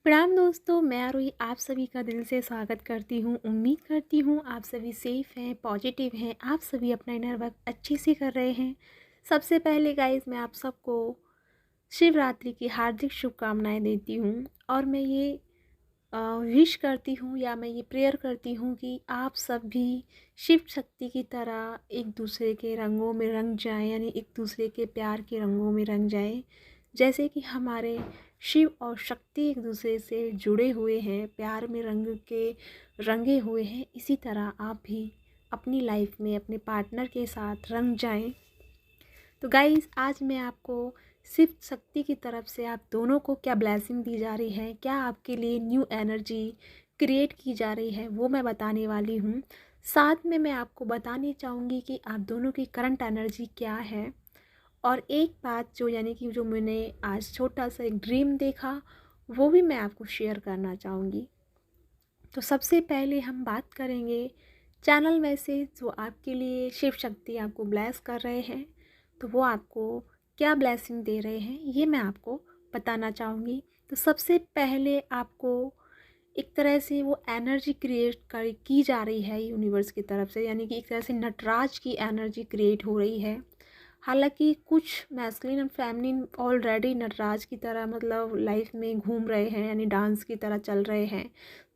प्रणाम दोस्तों, मैं आरोही आप सभी का दिल से स्वागत करती हूँ। उम्मीद करती हूँ आप सभी सेफ़ हैं, पॉजिटिव हैं, आप सभी अपना इनर वर्क अच्छे से कर रहे हैं। सबसे पहले गाइस मैं आप सबको शिवरात्रि की हार्दिक शुभकामनाएं देती हूँ और मैं ये विश करती हूँ या मैं ये प्रेयर करती हूँ कि आप सब भी शिव शक्ति की तरह एक दूसरे के रंगों में रंग जाएं, यानी एक दूसरे के प्यार के रंगों में रंग जाएं। जैसे कि हमारे शिव और शक्ति एक दूसरे से जुड़े हुए हैं, प्यार में रंग के रंगे हुए हैं, इसी तरह आप भी अपनी लाइफ में अपने पार्टनर के साथ रंग जाएं। तो गाइस आज मैं आपको शिव शक्ति की तरफ से आप दोनों को क्या ब्लेसिंग दी जा रही है, क्या आपके लिए न्यू एनर्जी क्रिएट की जा रही है, वो मैं बताने वाली हूँ। साथ में मैं आपको बतानी चाहूँगी कि आप दोनों की करंट एनर्जी क्या है। और एक बात जो यानी कि जो मैंने आज छोटा सा एक ड्रीम देखा, वो भी मैं आपको शेयर करना चाहूँगी। तो सबसे पहले हम बात करेंगे चैनल में से जो आपके लिए शिव शक्ति आपको ब्लेस कर रहे हैं, तो वो आपको क्या ब्लेसिंग दे रहे हैं ये मैं आपको बताना चाहूँगी। तो सबसे पहले आपको एक तरह से वो एनर्जी क्रिएट कर की जा रही है यूनिवर्स की तरफ से, यानी कि एक तरह से नटराज की एनर्जी क्रिएट हो रही है। हालांकि कुछ masculine and feminine already Nataraj की तरह मतलब लाइफ में घूम रहे हैं, यानी डांस की तरह चल रहे हैं।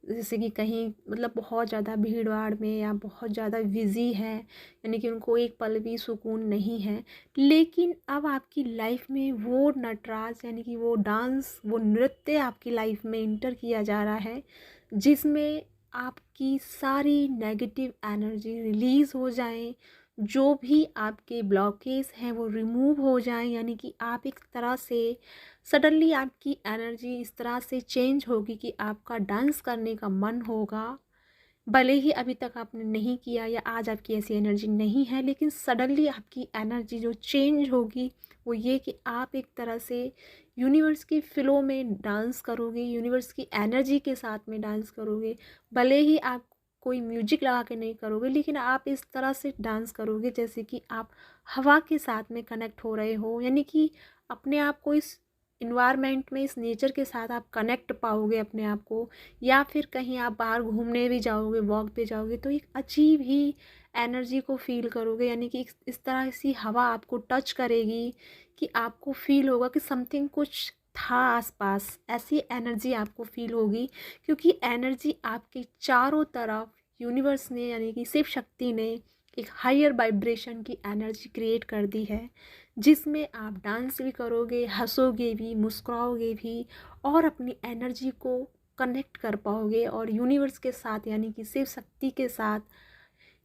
जैसे कि कहीं मतलब बहुत ज़्यादा भीड़ भाड़ में या बहुत ज़्यादा बिजी है, यानी कि उनको एक पल भी सुकून नहीं है। लेकिन अब आपकी लाइफ में वो नटराज यानी कि वो डांस, वो नृत्य आपकी लाइफ में इंटर किया जा रहा है, जिसमें आपकी सारी नेगेटिव एनर्जी रिलीज़ हो जाए, जो भी आपके ब्लॉकेज हैं वो रिमूव हो जाएं। यानी कि आप एक तरह से सडनली आपकी एनर्जी इस तरह से चेंज होगी कि आपका डांस करने का मन होगा। भले ही अभी तक आपने नहीं किया या आज आपकी ऐसी एनर्जी नहीं है, लेकिन सडनली आपकी एनर्जी जो चेंज होगी वो ये कि आप एक तरह से यूनिवर्स की फ़्लो में डांस करोगे, यूनिवर्स की एनर्जी के साथ में डांस करोगे। भले ही आप कोई म्यूजिक लगा के नहीं करोगे, लेकिन आप इस तरह से डांस करोगे जैसे कि आप हवा के साथ में कनेक्ट हो रहे हो, यानी कि अपने आप को इस इन्वायरमेंट में, इस नेचर के साथ आप कनेक्ट पाओगे अपने आप को। या फिर कहीं आप बाहर घूमने भी जाओगे, वॉक पे जाओगे, तो एक अजीब ही एनर्जी को फील करोगे, यानी कि इस तरह सी हवा आपको टच करेगी कि आपको फील होगा कि समथिंग कुछ था आसपास, ऐसी एनर्जी आपको फील होगी। क्योंकि एनर्जी आपके चारों तरफ यूनिवर्स ने यानी कि शिव शक्ति ने एक हायर वाइब्रेशन की एनर्जी क्रिएट कर दी है, जिसमें आप डांस भी करोगे, हंसोगे भी, मुस्कुराओगे भी और अपनी एनर्जी को कनेक्ट कर पाओगे और यूनिवर्स के साथ यानी कि शिव शक्ति के साथ,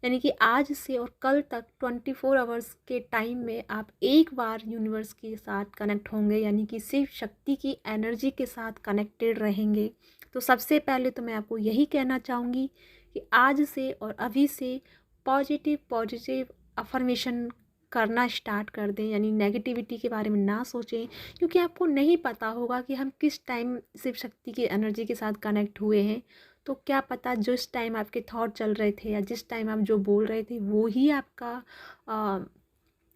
यानी कि आज से और कल तक 24 आवर्स के टाइम में आप एक बार यूनिवर्स के साथ कनेक्ट होंगे, यानी कि शिव शक्ति की एनर्जी के साथ कनेक्टेड रहेंगे। तो सबसे पहले तो मैं आपको यही कहना चाहूँगी कि आज से और अभी से पॉजिटिव पॉजिटिव अफर्मेशन करना स्टार्ट कर दें, यानी नेगेटिविटी के बारे में ना सोचें। क्योंकि आपको नहीं पता होगा कि हम किस टाइम शिव शक्ति की एनर्जी के साथ कनेक्ट हुए हैं। तो क्या पता जिस टाइम आपके थॉट चल रहे थे या जिस टाइम आप जो बोल रहे थे वो ही आपका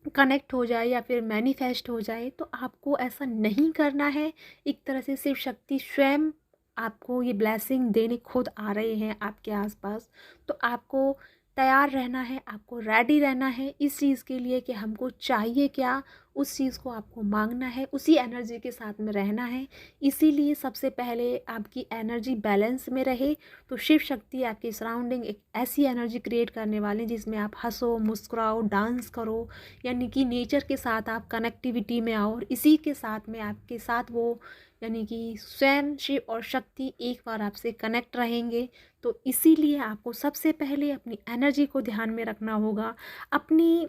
कनेक्ट हो जाए या फिर मैनिफेस्ट हो जाए। तो आपको ऐसा नहीं करना है। एक तरह से शिव शक्ति स्वयं आपको ये ब्लेसिंग देने खुद आ रहे हैं आपके आसपास। तो आपको तैयार रहना है, आपको रेडी रहना है इस चीज़ के लिए कि हमको चाहिए क्या, उस चीज़ को आपको मांगना है, उसी एनर्जी के साथ में रहना है। इसीलिए सबसे पहले आपकी एनर्जी बैलेंस में रहे, तो शिव शक्ति आपकी सराउंडिंग एक ऐसी एनर्जी क्रिएट करने वाले जिसमें आप हंसो, मुस्कुराओ, डांस करो, यानी कि नेचर के साथ आप कनेक्टिविटी में आओ और इसी के साथ में आपके साथ वो यानी कि स्वयं शिव और शक्ति एक बार आपसे कनेक्ट रहेंगे। तो इसीलिए आपको सबसे पहले अपनी एनर्जी को ध्यान में रखना होगा। अपनी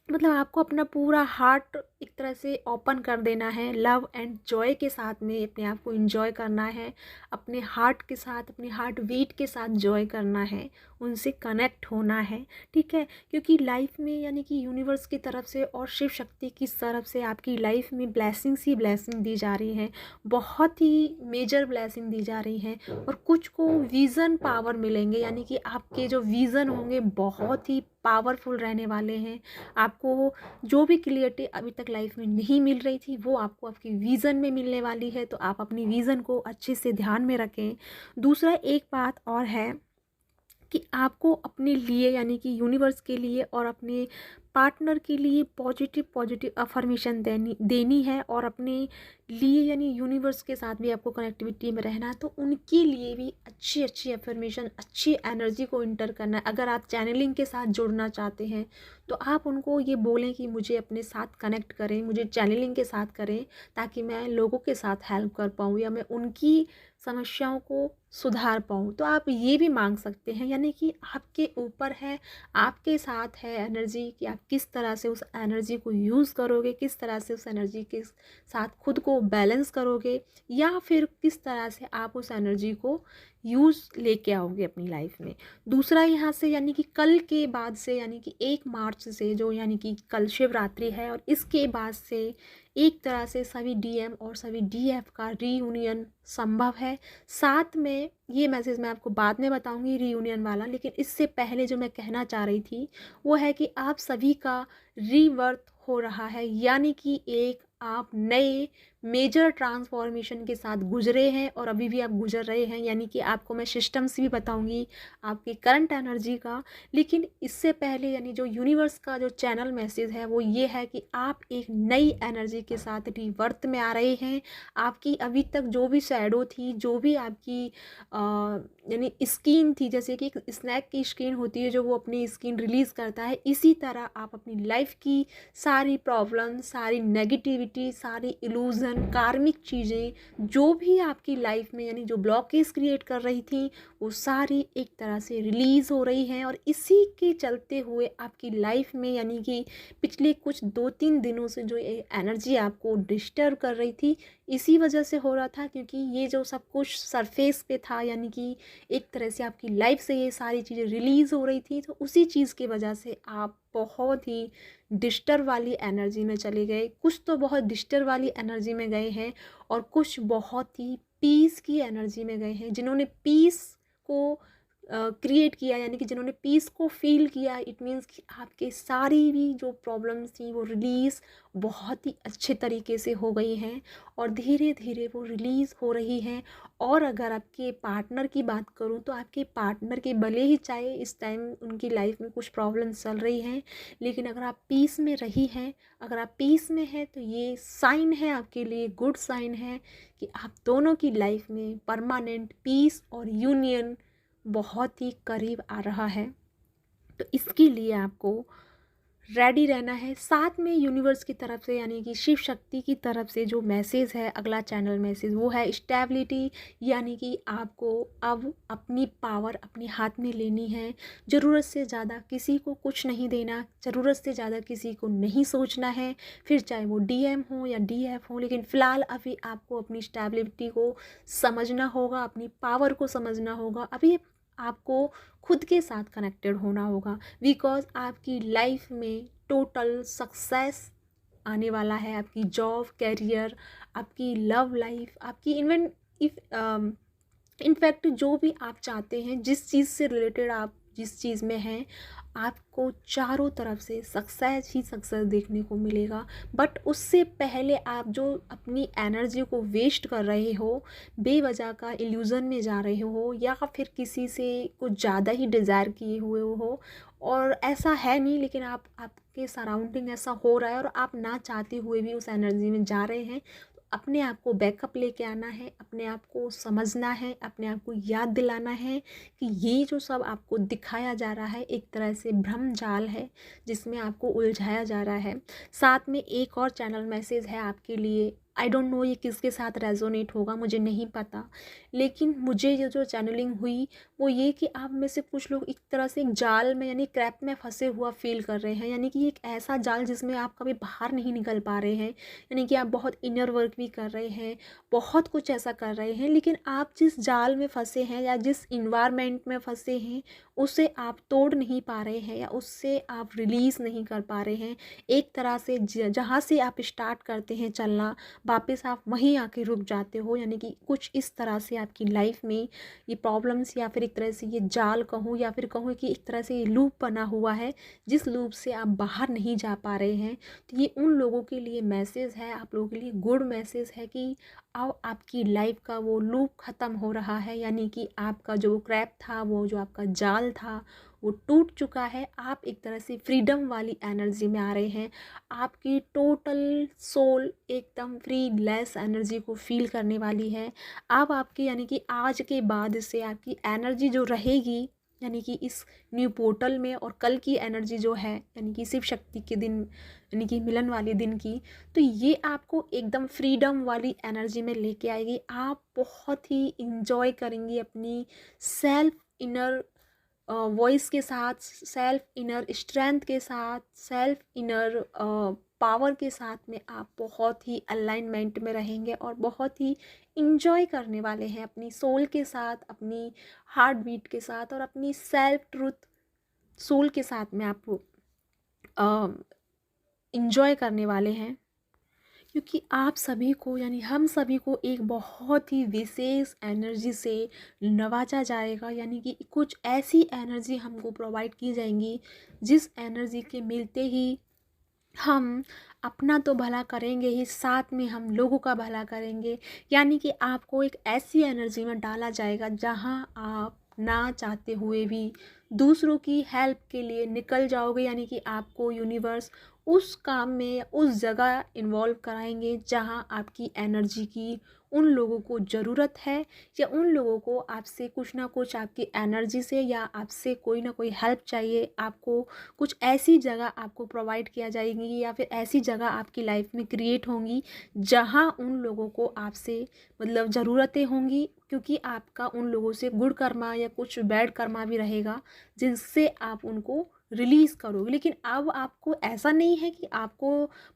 मतलब आपको अपना पूरा हार्ट एक तरह से ओपन कर देना है, लव एंड जॉय के साथ में अपने आप को एंजॉय करना है, अपने हार्ट के साथ, अपने हार्ट बीट के साथ जॉय करना है, उनसे कनेक्ट होना है। ठीक है, क्योंकि लाइफ में यानी कि यूनिवर्स की तरफ से और शिव शक्ति की तरफ से आपकी लाइफ में ब्लेसिंग्स ही ब्लेसिंग दी जा रही हैं, बहुत ही मेजर ब्लेसिंग दी जा रही हैं। और कुछ को विज़न पावर मिलेंगे, यानी कि आपके जो विज़न होंगे बहुत ही पावरफुल रहने वाले हैं। आपको जो भी क्लियरिटी अभी तक लाइफ में नहीं मिल रही थी वो आपको आपकी विज़न में मिलने वाली है, तो आप अपनी विज़न को अच्छे से ध्यान में रखें। दूसरा एक बात और है कि आपको अपने लिए यानी कि यूनिवर्स के लिए और अपने पार्टनर के लिए पॉजिटिव पॉजिटिव अफर्मेशन देनी है, और अपने लिए यानी यूनिवर्स के साथ भी आपको कनेक्टिविटी में रहना है, तो उनके लिए भी अच्छी अच्छी अफर्मेशन, अच्छी एनर्जी को इंटर करना है। अगर आप चैनलिंग के साथ जुड़ना चाहते हैं तो आप उनको ये बोलें कि मुझे अपने साथ कनेक्ट करें, मुझे चैनलिंग के साथ करें, ताकि मैं लोगों के साथ हेल्प कर पाऊँ या मैं उनकी समस्याओं को सुधार पाऊँ। तो आप ये भी मांग सकते हैं, यानी कि आपके ऊपर है, आपके साथ है एनर्जी कि आप किस तरह से उस एनर्जी को यूज़ करोगे, किस तरह से उस एनर्जी के साथ खुद को बैलेंस करोगे, या फिर किस तरह से आप उस एनर्जी को यूज़ लेके आओगे अपनी लाइफ में। दूसरा यहाँ से यानी कि कल के बाद से यानी कि 1 मार्च से, जो यानी कि कल शिवरात्रि है, और इसके बाद से एक तरह से सभी डीएम और सभी डीएफ का रीयूनियन संभव है। साथ में ये मैसेज मैं आपको बाद में बताऊंगी रीयूनियन वाला, लेकिन इससे पहले जो मैं कहना चाह रही थी वो है कि आप सभी का रीबर्थ हो रहा है, यानी कि एक आप नए मेजर ट्रांसफॉर्मेशन के साथ गुजरे हैं और अभी भी आप गुजर रहे हैं। यानी कि आपको मैं सिस्टम्स भी बताऊंगी आपकी करंट एनर्जी का, लेकिन इससे पहले यानी जो यूनिवर्स का जो चैनल मैसेज है वो ये है कि आप एक नई एनर्जी के साथ रीबर्थ में आ रहे हैं। आपकी अभी तक जो भी शैडो थी, जो भी आपकी यानी स्किन थी, जैसे कि एक स्नैक की स्किन होती है जो वो अपनी स्किन रिलीज़ करता है, इसी तरह आप अपनी लाइफ की सारी प्रॉब्लम, सारी नेगेटिविटी, सारी इल्यूज़न, कार्मिक चीज़ें जो भी आपकी लाइफ में यानी जो ब्लॉकेज क्रिएट कर रही थी, वो सारी एक तरह से रिलीज़ हो रही हैं। और इसी के चलते हुए आपकी लाइफ में यानी कि पिछले कुछ 2-3 दिनों से जो एनर्जी आपको डिस्टर्ब कर रही थी, इसी वजह से हो रहा था, क्योंकि ये जो सब कुछ सरफेस पे था, यानी कि एक तरह से आपकी लाइफ से ये सारी चीज़ें रिलीज़ हो रही थी, तो उसी चीज़ की वजह से आप बहुत ही डिस्टर्ब वाली एनर्जी में चले गए। कुछ तो बहुत डिस्टर्ब वाली एनर्जी में गए हैं और कुछ बहुत ही पीस की एनर्जी में गए हैं। जिन्होंने पीस को क्रिएट किया, यानी कि जिन्होंने पीस को फील किया, इट मीन्स कि आपके सारी भी जो प्रॉब्लम्स थी वो रिलीज़ बहुत ही अच्छे तरीके से हो गई हैं और धीरे धीरे वो रिलीज़ हो रही हैं। और अगर आपके पार्टनर की बात करूं तो आपके पार्टनर के भले ही चाहे इस टाइम उनकी लाइफ में कुछ प्रॉब्लम्स चल रही हैं, लेकिन अगर आप पीस में रही हैं, अगर आप पीस में हैं, तो ये साइन है आपके लिए, गुड साइन है कि आप दोनों की लाइफ में परमानेंट पीस और यूनियन बहुत ही करीब आ रहा है। तो इसके लिए आपको रेडी रहना है। साथ में यूनिवर्स की तरफ से यानी कि शिव शक्ति की तरफ से जो मैसेज है, अगला चैनल मैसेज, वो है स्टेबिलिटी, यानी कि आपको अब अपनी पावर अपने हाथ में लेनी है। ज़रूरत से ज़्यादा किसी को कुछ नहीं देना, ज़रूरत से ज़्यादा किसी को नहीं सोचना है, फिर चाहे वो डीएम हो या डीएफ हो। लेकिन फ़िलहाल अभी आपको अपनी स्टेबिलिटी को समझना होगा, अपनी पावर को समझना होगा। अभी आपको खुद के साथ कनेक्टेड होना होगा, बिकॉज आपकी लाइफ में टोटल सक्सेस आने वाला है। आपकी जॉब, कैरियर, आपकी लव लाइफ, आपकी इवन इफ इनफैक्ट जो भी आप चाहते हैं, जिस चीज़ से रिलेटेड आप जिस चीज़ में हैं, आपको चारों तरफ से सक्सेस ही सक्सेस देखने को मिलेगा। बट उससे पहले आप जो अपनी एनर्जी को वेस्ट कर रहे हो, बेवजह का इल्यूज़न में जा रहे हो, या फिर किसी से कुछ ज़्यादा ही डिज़ायर किए हुए हो, और ऐसा है नहीं लेकिन आपके सराउंडिंग ऐसा हो रहा है और आप ना चाहते हुए भी उस एनर्जी में जा रहे हैं, अपने आप को बैकअप लेके आना है, अपने आप को समझना है, अपने आप को याद दिलाना है कि ये जो सब आपको दिखाया जा रहा है एक तरह से भ्रम जाल है जिसमें आपको उलझाया जा रहा है। साथ में एक और चैनल मैसेज है आपके लिए। आई डोंट नो ये किसके साथ रेजोनेट होगा, मुझे नहीं पता, लेकिन मुझे ये जो चैनलिंग हुई वो ये कि आप में से कुछ लोग एक तरह से एक जाल में यानी क्रैप में फंसे हुआ फील कर रहे हैं, यानी कि एक ऐसा जाल जिसमें आप कभी बाहर नहीं निकल पा रहे हैं। यानी कि आप बहुत इनर वर्क भी कर रहे हैं, बहुत कुछ ऐसा कर रहे हैं, लेकिन आप जिस जाल में फंसे हैं या जिस इन्वायरमेंट में फंसे हैं उसे आप तोड़ नहीं पा रहे हैं या उससे आप रिलीज़ नहीं कर पा रहे हैं। एक तरह से जहाँ से आप स्टार्ट करते हैं चलना, वापस आप वहीं आके रुक जाते हो। यानी कि कुछ इस तरह से आपकी लाइफ में ये प्रॉब्लम्स या फिर एक तरह से ये जाल कहूँ या फिर कहूँ कि एक तरह से ये लूप बना हुआ है, जिस लूप से आप बाहर नहीं जा पा रहे हैं। तो ये उन लोगों के लिए मैसेज है, आप लोगों के लिए गुड मैसेज है कि अब आपकी लाइफ का वो लूप ख़त्म हो रहा है। यानी कि आपका जो क्रैप था, वो जो आपका जाल था, वो टूट चुका है। आप एक तरह से फ्रीडम वाली एनर्जी में आ रहे हैं। आपकी टोटल सोल एकदम फ्री लेस एनर्जी को फील करने वाली है। अब आपकी यानी कि आज के बाद से आपकी एनर्जी जो रहेगी, यानी कि इस न्यू पोर्टल में, और कल की एनर्जी जो है यानी कि शिव शक्ति के दिन यानी कि मिलन वाले दिन की, तो ये आपको एकदम फ्रीडम वाली एनर्जी में लेके आएगी। आप बहुत ही इंजॉय करेंगी अपनी सेल्फ इनर वॉइस के साथ, सेल्फ इनर स्ट्रेंथ के साथ, सेल्फ इनर पावर के साथ में आप बहुत ही अलाइनमेंट में रहेंगे और बहुत ही इंजॉय करने वाले हैं अपनी सोल के साथ, अपनी हार्ट बीट के साथ और अपनी सेल्फ ट्रूथ सोल के साथ में आप इंजॉय करने वाले हैं। क्योंकि आप सभी को यानी हम सभी को एक बहुत ही विशेष एनर्जी से नवाजा जाएगा। यानी कि कुछ ऐसी एनर्जी हमको प्रोवाइड की जाएंगी जिस एनर्जी के मिलते ही हम अपना तो भला करेंगे ही, साथ में हम लोगों का भला करेंगे। यानी कि आपको एक ऐसी एनर्जी में डाला जाएगा जहां आप ना चाहते हुए भी दूसरों की हेल्प के लिए निकल जाओगे। यानी कि आपको यूनिवर्स उस काम में उस जगह इन्वॉल्व कराएंगे जहां आपकी एनर्जी की उन लोगों को ज़रूरत है, या उन लोगों को आपसे कुछ ना कुछ आपकी एनर्जी से या आपसे कोई ना कोई हेल्प चाहिए। आपको कुछ ऐसी जगह आपको प्रोवाइड किया जाएगी या फिर ऐसी जगह आपकी लाइफ में क्रिएट होंगी जहां उन लोगों को आपसे मतलब ज़रूरतें होंगी, क्योंकि आपका उन लोगों से गुड कर्मा या कुछ बैड कर्मा भी रहेगा जिनसे आप उनको रिलीज़ करोगे। लेकिन अब आपको ऐसा नहीं है कि आपको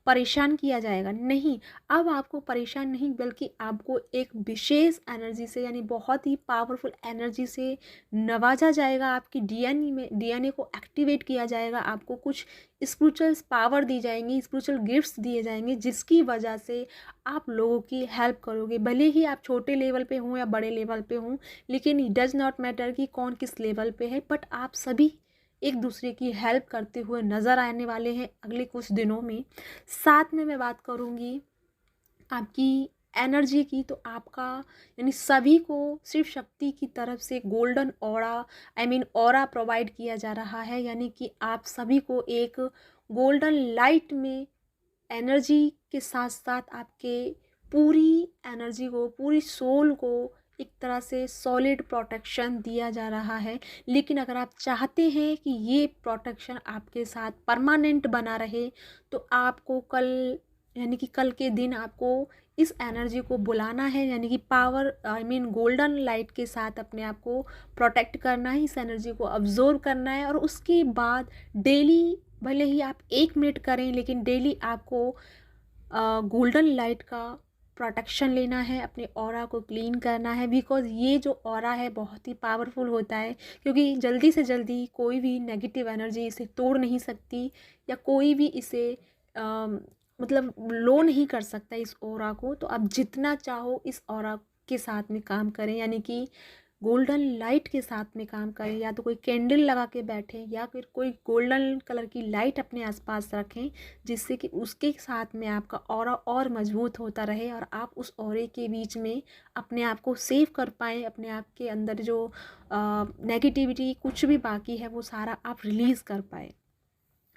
परेशान किया जाएगा, नहीं। अब आपको परेशान नहीं, बल्कि आपको एक विशेष एनर्जी से यानी बहुत ही पावरफुल एनर्जी से नवाजा जाएगा। आपकी डीएनए को एक्टिवेट किया जाएगा। आपको कुछ स्पिरिचुअल पावर दी जाएंगी, स्पिरिचुअल गिफ्ट्स दिए जाएंगे, जिसकी वजह से आप लोगों की हेल्प करोगे। भले ही आप छोटे लेवल पे हों या बड़े लेवल पे हों, लेकिन इट डज नॉट मैटर कि कौन किस लेवल पे है, बट आप सभी एक दूसरे की हेल्प करते हुए नज़र आने वाले हैं अगले कुछ दिनों में। साथ में मैं बात करूँगी आपकी एनर्जी की, तो आपका यानी सभी को सिर्फ शक्ति की तरफ से गोल्डन ऑरा प्रोवाइड किया जा रहा है। यानी कि आप सभी को एक गोल्डन लाइट में एनर्जी के साथ साथ आपके पूरी एनर्जी को, पूरी सोल को एक तरह से सॉलिड प्रोटेक्शन दिया जा रहा है। लेकिन अगर आप चाहते हैं कि ये प्रोटेक्शन आपके साथ परमानेंट बना रहे, तो आपको कल यानी कि कल के दिन आपको इस एनर्जी को बुलाना है। यानी कि पावर गोल्डन लाइट के साथ अपने आप को प्रोटेक्ट करना है, इस एनर्जी को अब्जॉर्व करना है। और उसके बाद डेली, भले ही आप 1 मिनट करें, लेकिन डेली आपको गोल्डन लाइट का प्रोटेक्शन लेना है, अपने ऑरा को क्लीन करना है। बिकॉज़ ये जो ऑरा है बहुत ही पावरफुल होता है, क्योंकि जल्दी से जल्दी कोई भी नेगेटिव एनर्जी इसे तोड़ नहीं सकती, या कोई भी इसे मतलब लो नहीं कर सकता इस ऑरा को। तो आप जितना चाहो इस ऑरा के साथ में काम करें, यानी कि गोल्डन लाइट के साथ में काम करें। या तो कोई कैंडल लगा के बैठें, या फिर कोई गोल्डन कलर की लाइट अपने आसपास रखें, जिससे कि उसके साथ में आपका ऑरा और मजबूत होता रहे और आप उस ऑरे के बीच में अपने आप को सेव कर पाएँ। अपने आप के अंदर जो नेगेटिविटी कुछ भी बाकी है वो सारा आप रिलीज़ कर पाए।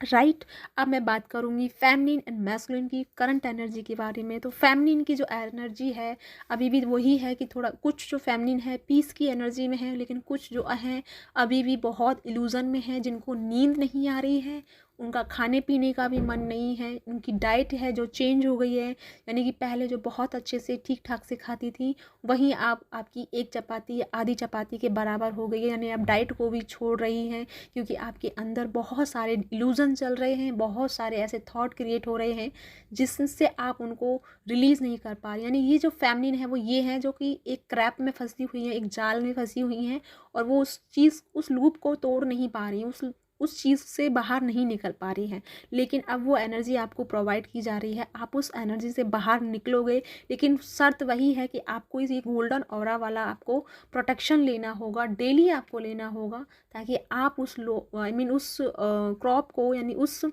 राइट। अब मैं बात करूँगी फेमिनिन एंड मैस्कुलिन की करंट एनर्जी के बारे में। तो फेमिनिन की जो एनर्जी है अभी भी वही है कि थोड़ा कुछ जो फेमिनिन है पीस की एनर्जी में है, लेकिन कुछ जो हैं अभी भी बहुत इल्यूज़न में है, जिनको नींद नहीं आ रही है, उनका खाने पीने का भी मन नहीं है, उनकी डाइट है जो चेंज हो गई है। यानी कि पहले जो बहुत अच्छे से ठीक ठाक से खाती थी, वहीं आपकी एक चपाती या आधी चपाती के बराबर हो गई है। यानी आप डाइट को भी छोड़ रही हैं, क्योंकि आपके अंदर बहुत सारे इल्यूज़न चल रहे हैं, बहुत सारे ऐसे थॉट क्रिएट हो रहे हैं जिससे आप उनको रिलीज़ नहीं कर पा रही। यानी ये जो फेमिनिन है वो ये है जो कि एक क्रैप में फंसी हुई है, एक जाल में फंसी हुई हैं, और वो उस लूप को तोड़ नहीं पा रही, उस उस चीज़ से बाहर नहीं निकल पा रही हैं, लेकिन अब वो एनर्जी आपको प्रोवाइड की जा रही है, आप उस एनर्जी से बाहर निकलोगे। लेकिन शर्त वही है कि आपको ये गोल्डन ऑरा वाला आपको प्रोटेक्शन लेना होगा, डेली आपको लेना होगा, ताकि आप उस उस क्रॉप को यानी उस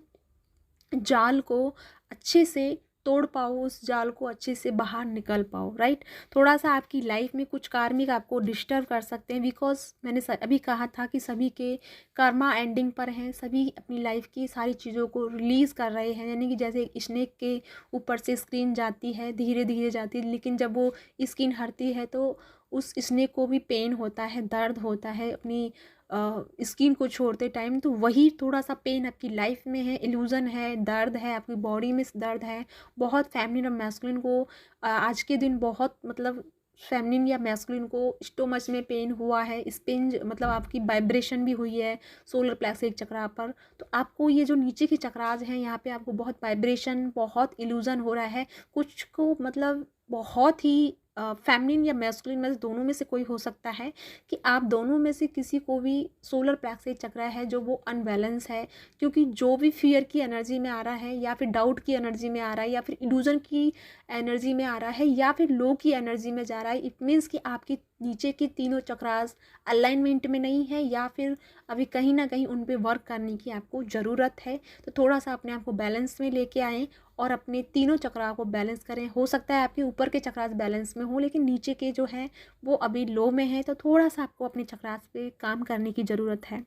जाल को अच्छे से तोड़ पाओ, उस जाल को अच्छे से बाहर निकल पाओ, राइट। थोड़ा सा आपकी लाइफ में कुछ कार्मिक आपको डिस्टर्ब कर सकते हैं, बिकॉज मैंने अभी कहा था कि सभी के कर्मा एंडिंग पर हैं, सभी अपनी लाइफ की सारी चीज़ों को रिलीज़ कर रहे हैं। यानी कि जैसे स्नेक के ऊपर से स्किन जाती है, धीरे धीरे जाती है, लेकिन जब वो स्किन हटती है तो उस स्नेक को भी पेन होता है, दर्द होता है अपनी स्किन को छोड़ते टाइम। तो वही थोड़ा सा पेन आपकी लाइफ में है, इल्यूज़न है, दर्द है, आपकी बॉडी में दर्द है। बहुत फेमिनिन और मैस्कुलिन को आज के दिन बहुत मतलब फेमिनिन या मैस्कुलिन को स्टोमच में पेन हुआ है, स्पिंज मतलब आपकी वाइब्रेशन भी हुई है सोलर प्लेक्स चक्रा पर। तो आपको ये जो नीचे के चक्राज हैं यहाँ पे आपको बहुत वाइब्रेशन, बहुत इल्यूज़न हो रहा है। कुछ को मतलब बहुत ही फेमिनिन या मैस्कुलिन में से दोनों में से कोई हो सकता है कि आप दोनों में से किसी को भी सोलर प्लेक्स चक्रा है जो वो अनबैलेंस है, क्योंकि जो भी फियर की एनर्जी में आ रहा है या फिर डाउट की एनर्जी में आ रहा है या फिर इल्यूजन की एनर्जी में आ रहा है या फिर लो की एनर्जी में जा रहा है, इट मीन्स कि आपकी नीचे के तीनों चक्रास अलाइनमेंट में नहीं है या फिर अभी कहीं ना कहीं उन पे वर्क करने की आपको ज़रूरत है। तो थोड़ा सा अपने आप को बैलेंस में लेके आएँ और अपने तीनों चक्रा को बैलेंस करें। हो सकता है आपके ऊपर के चक्रास बैलेंस में हो, लेकिन नीचे के जो हैं वो अभी लो में है, तो थोड़ा सा आपको अपने चक्रास पे काम करने की ज़रूरत है।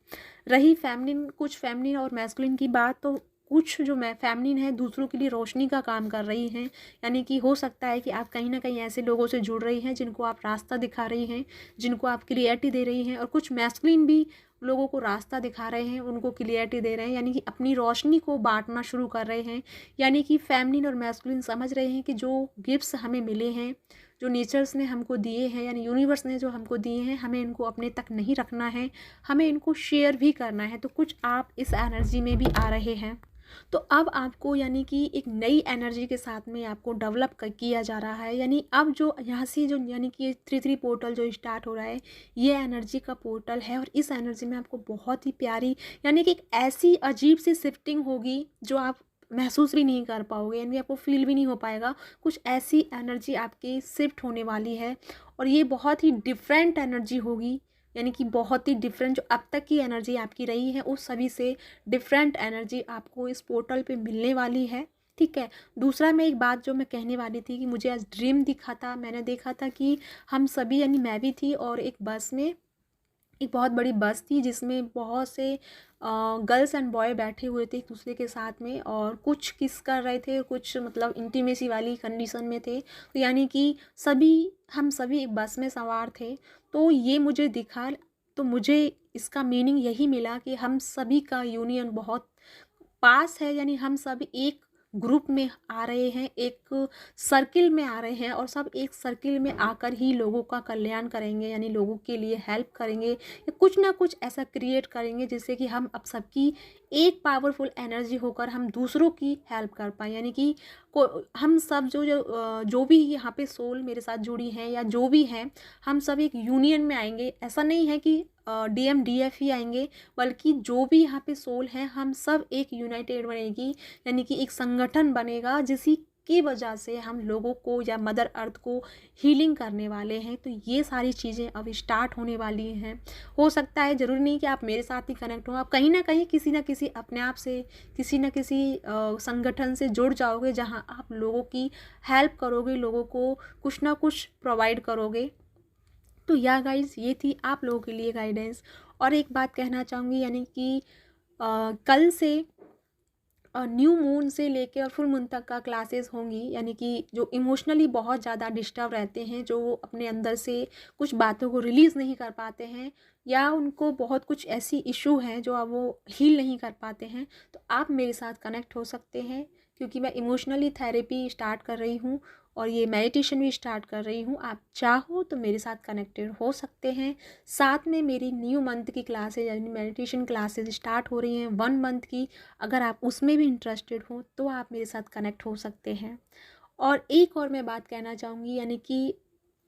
रही फेमिनिन, कुछ फेमिनिन और मैस्कुलिन की बात, तो कुछ जो फेमिनिन है दूसरों के लिए रोशनी का काम कर रही हैं। यानी कि हो सकता है कि आप कहीं ना कहीं ऐसे लोगों से जुड़ रही हैं जिनको आप रास्ता दिखा रही हैं, जिनको आप क्लियरिटी दे रही हैं, और कुछ मैस्कुलिन भी लोगों को रास्ता दिखा रहे हैं, उनको क्लियरिटी दे रहे हैं, यानी कि अपनी रोशनी को बांटना शुरू कर रहे हैं। यानी कि फेमिनिन और मैस्कुलिन समझ रहे हैं कि जो गिफ्ट्स हमें मिले हैं, जो नेचर्स ने हमको दिए हैं, यानी यूनिवर्स ने जो हमको दिए हैं, हमें इनको अपने तक नहीं रखना है, हमें इनको शेयर भी करना है। तो कुछ आप इस एनर्जी में भी आ रहे हैं। तो अब आपको यानी कि एक नई एनर्जी के साथ में आपको डेवलप किया जा रहा है। यानी अब जो यहाँ से जो यानी कि 3-3 पोर्टल जो स्टार्ट हो रहा है, ये एनर्जी का पोर्टल है, और इस एनर्जी में आपको बहुत ही प्यारी यानी कि एक ऐसी अजीब सी शिफ्टिंग होगी जो आप महसूस भी नहीं कर पाओगे, यानी आपको फील भी नहीं हो पाएगा। कुछ ऐसी एनर्जी आपकी शिफ्ट होने वाली है, और ये बहुत ही डिफरेंट एनर्जी होगी। यानी कि बहुत ही डिफरेंट, जो अब तक की एनर्जी आपकी रही है उस सभी से डिफरेंट एनर्जी आपको इस पोर्टल पे मिलने वाली है। ठीक है। दूसरा मैं एक बात जो मैं कहने वाली थी कि मुझे आज ड्रीम दिखा था, मैंने देखा था कि हम सभी यानी मैं भी थी, और एक बस में एक बहुत बड़ी बस थी जिसमें बहुत से गर्ल्स एंड बॉय बैठे हुए थे एक दूसरे के साथ में, और कुछ किस कर रहे थे और कुछ मतलब इंटीमेसी वाली कंडीशन में थे। तो यानी कि हम सभी एक बस में सवार थे। तो ये मुझे दिखा, तो मुझे इसका मीनिंग यही मिला कि हम सभी का यूनियन बहुत पास है, यानी हम सब एक ग्रुप में आ रहे हैं, एक सर्किल में आ रहे हैं, और सब एक सर्किल में आकर ही लोगों का कल्याण करेंगे, यानी लोगों के लिए हेल्प करेंगे या कुछ ना कुछ ऐसा क्रिएट करेंगे जिससे कि हम अब सबकी एक पावरफुल एनर्जी होकर हम दूसरों की हेल्प कर पाएँ। यानी कि हम सब जो भी यहाँ पे सोल मेरे साथ जुड़ी हैं या जो भी हैं, हम सब एक यूनियन में आएंगे। ऐसा नहीं है कि DMDF ही आएंगे, बल्कि जो भी यहाँ पे सोल हैं हम सब एक यूनाइटेड बनेगी, यानी कि एक संगठन बनेगा जिसी की वजह से हम लोगों को या मदर अर्थ को हीलिंग करने वाले हैं। तो ये सारी चीज़ें अब स्टार्ट होने वाली हैं। हो सकता है, ज़रूरी नहीं कि आप मेरे साथ ही कनेक्ट हो, आप कहीं ना कहीं किसी ना किसी अपने आप से किसी न किसी संगठन से जुड़ जाओगे जहाँ आप लोगों की हेल्प करोगे, लोगों को कुछ ना कुछ प्रोवाइड करोगे। तो या गाइज, ये थी आप लोगों के लिए गाइडेंस। और एक बात कहना चाहूँगी, यानी कि कल से न्यू मून से लेके और फुल मून तक का क्लासेस होंगी। यानी कि जो इमोशनली बहुत ज़्यादा डिस्टर्ब रहते हैं, जो अपने अंदर से कुछ बातों को रिलीज़ नहीं कर पाते हैं, या उनको बहुत कुछ ऐसी इशू हैं जो अब वो हील नहीं कर पाते हैं, तो आप मेरे साथ कनेक्ट हो सकते हैं, क्योंकि मैं इमोशनली थेरेपी स्टार्ट कर रही हूँ और ये मेडिटेशन भी स्टार्ट कर रही हूँ। आप चाहो तो मेरे साथ कनेक्टेड हो सकते हैं। साथ में मेरी न्यू मंथ की क्लासेज यानी मेडिटेशन क्लासेज स्टार्ट हो रही हैं 1 मंथ की। अगर आप उसमें भी इंटरेस्टेड हो तो आप मेरे साथ कनेक्ट हो सकते हैं। और एक और मैं बात कहना चाहूँगी, यानी कि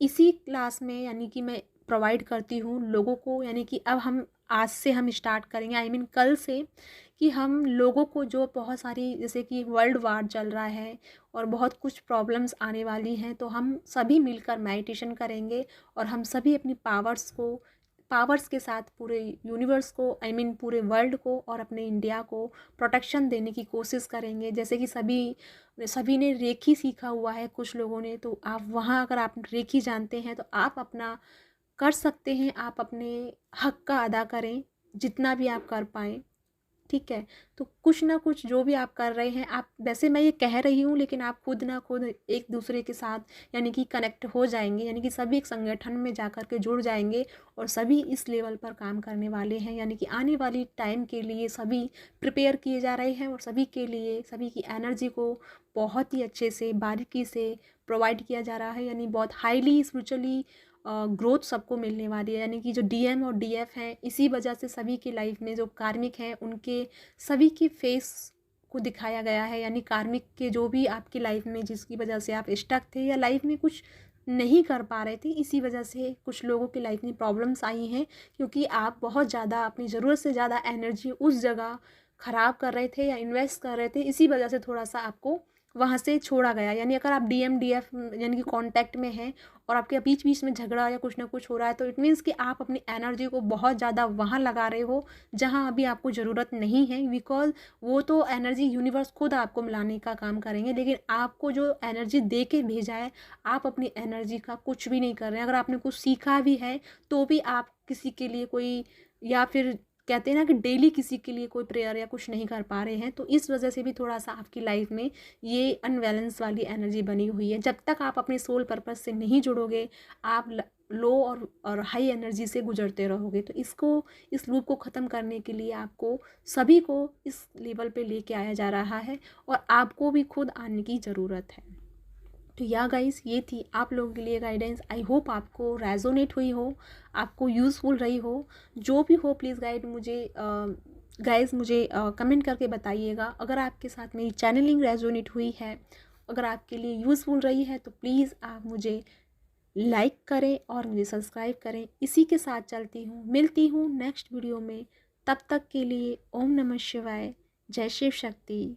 इसी क्लास में यानी कि मैं प्रोवाइड करती हूँ लोगों को, यानी कि अब हम आज से हम स्टार्ट करेंगे, आई मीन कल से, कि हम लोगों को जो बहुत सारी, जैसे कि वर्ल्ड वार चल रहा है और बहुत कुछ प्रॉब्लम्स आने वाली हैं, तो हम सभी मिलकर मेडिटेशन करेंगे और हम सभी अपनी पावर्स के साथ पूरे यूनिवर्स को, आई मीन पूरे वर्ल्ड को और अपने इंडिया को प्रोटेक्शन देने की कोशिश करेंगे। जैसे कि सभी ने रेकी सीखा हुआ है कुछ लोगों ने, तो आप वहाँ अगर आप रेकी जानते हैं तो आप अपना कर सकते हैं, आप अपने हक का अदा करें जितना भी आप कर पाएँ, ठीक है। तो कुछ ना कुछ जो भी आप कर रहे हैं, आप वैसे मैं ये कह रही हूँ, लेकिन आप खुद ना खुद एक दूसरे के साथ यानी कि कनेक्ट हो जाएंगे, यानी कि सभी एक संगठन में जा कर के जुड़ जाएंगे और सभी इस लेवल पर काम करने वाले हैं, यानी कि आने वाली टाइम के लिए सभी प्रिपेयर किए जा रहे हैं और सभी के लिए सभी की एनर्जी को बहुत ही अच्छे से बारीकी से प्रोवाइड किया जा रहा है, यानी बहुत हाईली स्पिरिचुअली ग्रोथ सबको मिलने वाली है। यानी कि जो डीएम और डीएफ हैं, इसी वजह से सभी की लाइफ में जो कार्मिक हैं उनके सभी की फेस को दिखाया गया है, यानी कार्मिक के जो भी आपकी लाइफ में जिसकी वजह से आप स्टक थे या लाइफ में कुछ नहीं कर पा रहे थे, इसी वजह से कुछ लोगों की लाइफ में प्रॉब्लम्स आई हैं, क्योंकि आप बहुत ज़्यादा अपनी ज़रूरत से ज़्यादा एनर्जी उस जगह ख़राब कर रहे थे या इन्वेस्ट कर रहे थे, इसी वजह से थोड़ा सा आपको वहाँ से छोड़ा गया। यानी अगर आप डीएम डीएफ यानी कि कांटेक्ट में हैं और आपके बीच बीच में झगड़ा या कुछ ना कुछ हो रहा है, तो इट मीन्स कि आप अपनी एनर्जी को बहुत ज़्यादा वहाँ लगा रहे हो जहाँ अभी आपको ज़रूरत नहीं है, बिकॉज वो तो एनर्जी यूनिवर्स खुद आपको मिलाने का काम करेंगे, लेकिन आपको जो एनर्जी दे के भेजा है, आप अपनी एनर्जी का कुछ भी नहीं कर रहे हैं। अगर आपने कुछ सीखा भी है तो भी आप किसी के लिए कोई, या फिर कहते हैं ना कि डेली किसी के लिए कोई प्रेयर या कुछ नहीं कर पा रहे हैं, तो इस वजह से भी थोड़ा सा आपकी लाइफ में ये अनबैलेंस वाली एनर्जी बनी हुई है। जब तक आप अपने सोल पर्पस से नहीं जुड़ोगे, आप लो और हाई एनर्जी से गुजरते रहोगे। तो इस लूप को ख़त्म करने के लिए आपको सभी को इस लेवल पे लेके आया जा रहा है और आपको भी खुद आने की ज़रूरत है। तो या गाइस, ये थी आप लोगों के लिए गाइडेंस। आई होप आपको रेजोनेट हुई हो, आपको यूज़फुल रही हो। जो भी हो प्लीज़ गाइस मुझे कमेंट करके बताइएगा। अगर आपके साथ मेरी चैनलिंग रेजोनेट हुई है, अगर आपके लिए यूज़फुल रही है, तो प्लीज़ आप मुझे लाइक करें और मुझे सब्सक्राइब करें। इसी के साथ चलती हूँ, मिलती हूँ नेक्स्ट वीडियो में। तब तक के लिए ओम नमः शिवाय, जय शिव शक्ति।